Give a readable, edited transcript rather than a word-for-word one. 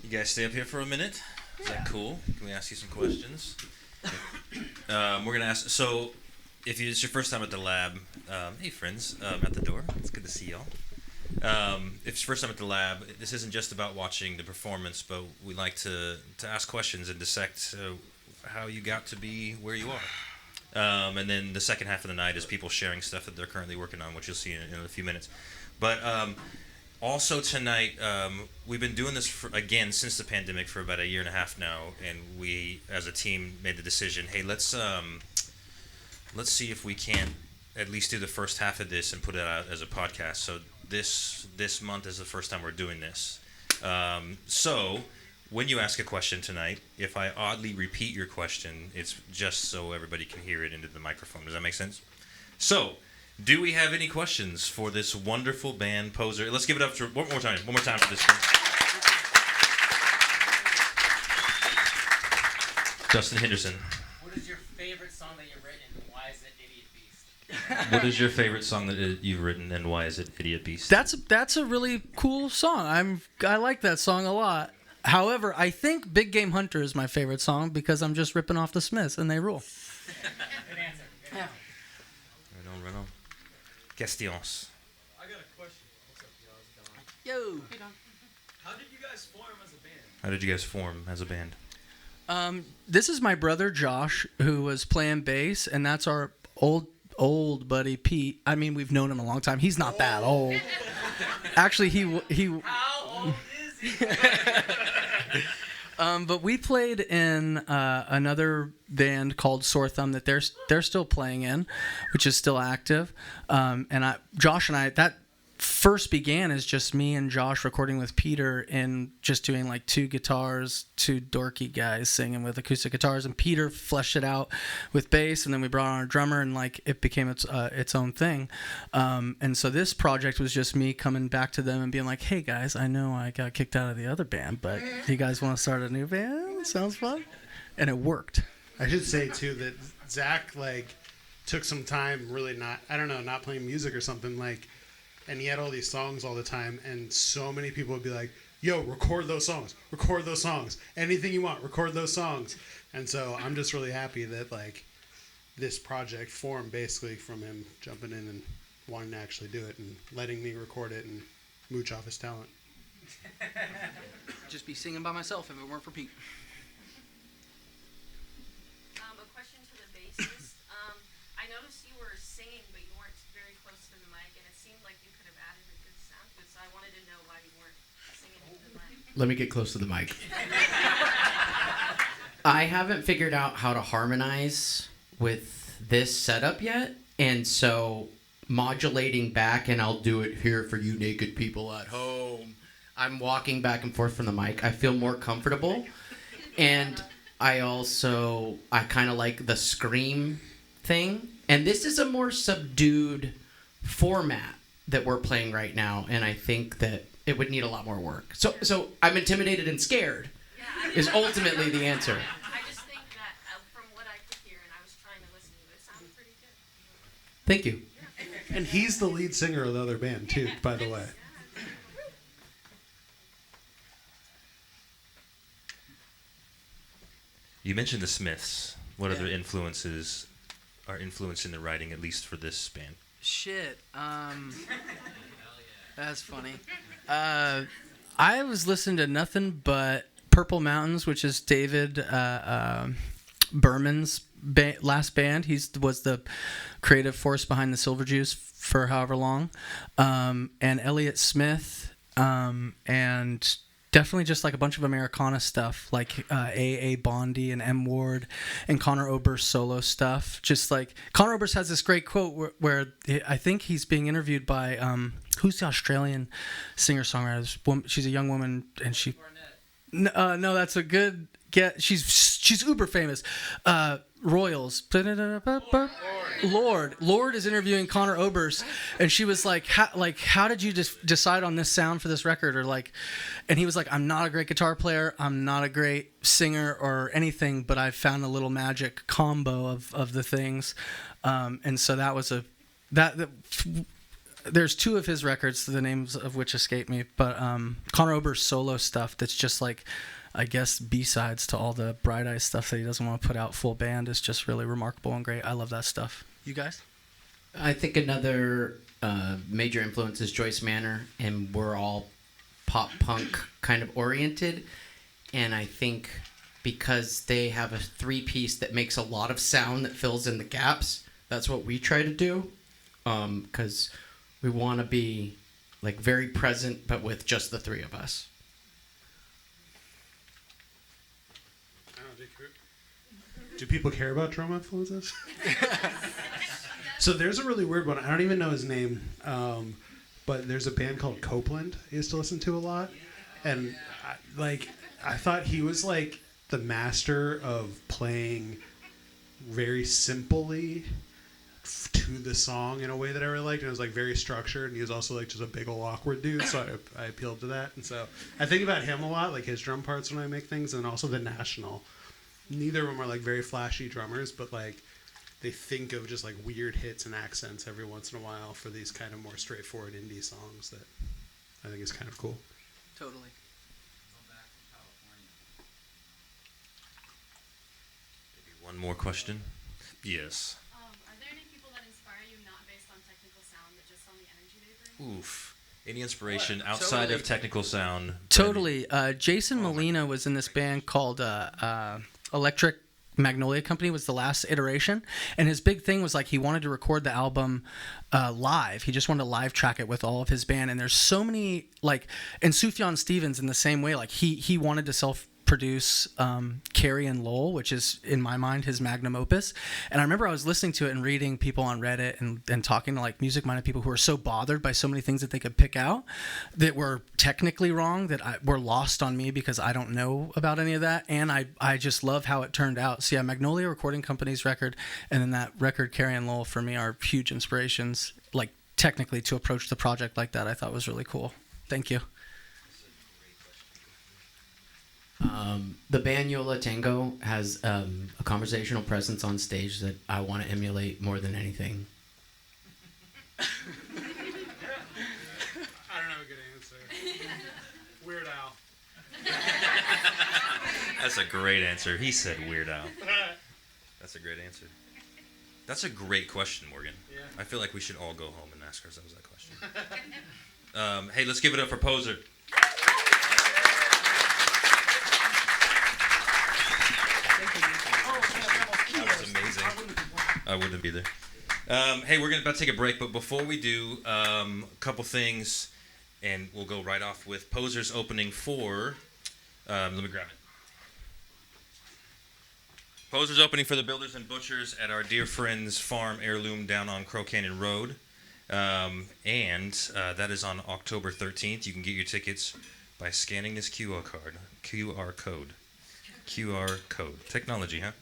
You guys stay up here for a minute? Is that cool? Can we ask you some questions? We're going to ask, so if it's your first time at the lab, hey friends, at the door, it's good to see y'all. If it's your first time at the lab, this isn't just about watching the performance, but we like to ask questions and dissect how you got to be where you are. And then the second half of the night is people sharing stuff that they're currently working on, which you'll see in a few minutes. But also tonight, we've been doing this again since the pandemic for about 1.5 years now, and we, as a team, made the decision, hey, let's see if we can't at least do the first half of this and put it out as a podcast. So this month is the first time we're doing this. So when you ask a question tonight, if I oddly repeat your question, it's just so everybody can hear it into the microphone. Does that make sense? So, do we have any questions for this wonderful band, Poser? Let's give it up for one more time for this one. Justin Henderson. What is your favorite song that you've written, and why is it Idiot Beast? What is your favorite song that you've written, and why is it Idiot Beast? That's a really cool song. I like that song a lot. However, I think Big Game Hunter is my favorite song because I'm just ripping off the Smiths, and they rule. Good answer. Yeah. Right on. Questions. I got a question. What's up, y'all? Yo. Hey, Don. How did you guys form as a band? How did you guys form as a band? This is my brother Josh, who was playing bass, and that's our old buddy Pete. I mean, we've known him a long time. He's not that old. Actually, he. How old is he? But we played in another band called Sore Thumb that they're still playing in, which is still active. And Josh and I, that first began as just me and Josh recording with Peter and just doing like 2 guitars, 2 dorky guys singing with acoustic guitars, and Peter fleshed it out with bass, and then we brought on a drummer, and like it became its own thing. And so this project was just me coming back to them and being like, hey guys, I know I got kicked out of the other band, but you guys want to start a new band? Sounds fun. And it worked. I should say too that Zach took some time really not playing music or something, and he had all these songs all the time, and so many people would be like, yo, record those songs, anything you want, record those songs. And so I'm just really happy that this project formed basically from him jumping in and wanting to actually do it and letting me record it and mooch off his talent. Just be singing by myself if it weren't for Pete. A question to the bassist. I noticed you were singing, but you weren't very close to the mic, and it seemed like you could have added a good sound to it, so I wanted to know why you weren't singing into the mic. Let me get close to the mic. I haven't figured out how to harmonize with this setup yet, and so modulating back, and I'll do it here for you naked people at home. I'm walking back and forth from the mic. I feel more comfortable, and I kind of like the scream thing, and this is a more subdued format that we're playing right now, and I think that it would need a lot more work. So I'm intimidated and scared is ultimately the answer. I just think that from what I could hear, and I was trying to listen to it, it sounded pretty good. Thank you. And he's the lead singer of the other band too, by the way. You mentioned the Smiths. What other influences are influencing the writing, at least for this band? Shit. That's funny. I was listening to nothing but Purple Mountains, which is David Berman's last band. He was the creative force behind the Silver Juice for however long. And Elliott Smith, and definitely just a bunch of Americana stuff, like A.A. Bondy and M. Ward and Conor Oberst's solo stuff. Just Conor Oberst has this great quote where I think he's being interviewed by who's the Australian singer-songwriter? She's a young woman, and she... No, that's a good get. She's uber famous. Royals. Lord is interviewing Conor Oberst, and she was like, how did you decide on this sound for this record? And he was like, I'm not a great guitar player, I'm not a great singer or anything, but I found a little magic combo of the things, and so that was there's two of his records, the names of which escape me, but Conor Oberst's solo stuff that's just like, I guess, B-sides to all the Bright Eyes stuff that he doesn't want to put out full band is just really remarkable and great. I love that stuff. You guys? I think another major influence is Joyce Manor, and we're all pop punk kind of oriented. And I think because they have a three-piece that makes a lot of sound that fills in the gaps, that's what we try to do. Because we want to be like very present, but with just the three of us. Do people care about drum influences? So there's a really weird one. I don't even know his name, but there's a band called Copeland I used to listen to a lot, and I thought he was like the master of playing very simply to the song in a way that I really liked. And it was like very structured, and he was also like just a big ol' awkward dude, so I appealed to that. And so I think about him a lot, like his drum parts when I make things, and also the National. Neither of them are like very flashy drummers, but like they think of just like weird hits and accents every once in a while for these kind of more straightforward indie songs that I think is kind of cool. Totally. Maybe one more question. Yes. Are there any people that inspire you not based on technical sound, but just on the energy they bring? Oof. Any inspiration outside of technical sound? Totally. Jason Molina was in this band called Electric Magnolia Company was the last iteration, and his big thing was like he wanted to record the album live. He just wanted to live track it with all of his band, and there's so many like, and Sufjan Stevens in the same way, like he wanted to self-produce Carrie and Lowell, which is in my mind his magnum opus. And I remember I was listening to it and reading people on Reddit and talking to like music-minded people who are so bothered by so many things that they could pick out that were technically wrong, that were lost on me because I don't know about any of that. And I just love how it turned out. So yeah, Magnolia Recording Company's record and then that record Carrie and Lowell for me are huge inspirations, like technically to approach the project like that. I thought was really cool. Thank you. The band Yola Tango has a conversational presence on stage that I want to emulate more than anything. I don't have a good answer. Weird Al. That's a great answer. He said Weird Al. That's a great answer. That's a great question, Morgan. Yeah. I feel like we should all go home and ask ourselves that question. Hey, let's give it up for Poser. That was amazing. I wouldn't be there. Hey, we're about to take a break, but before we do, a couple things, and we'll go right off with Poser's opening for. Let me grab it. Poser's opening for the Builders and Butchers at our dear friend's farm heirloom down on Crow Canyon Road, and that is on October 13th. You can get your tickets by scanning this QR code. QR code. Technology, huh?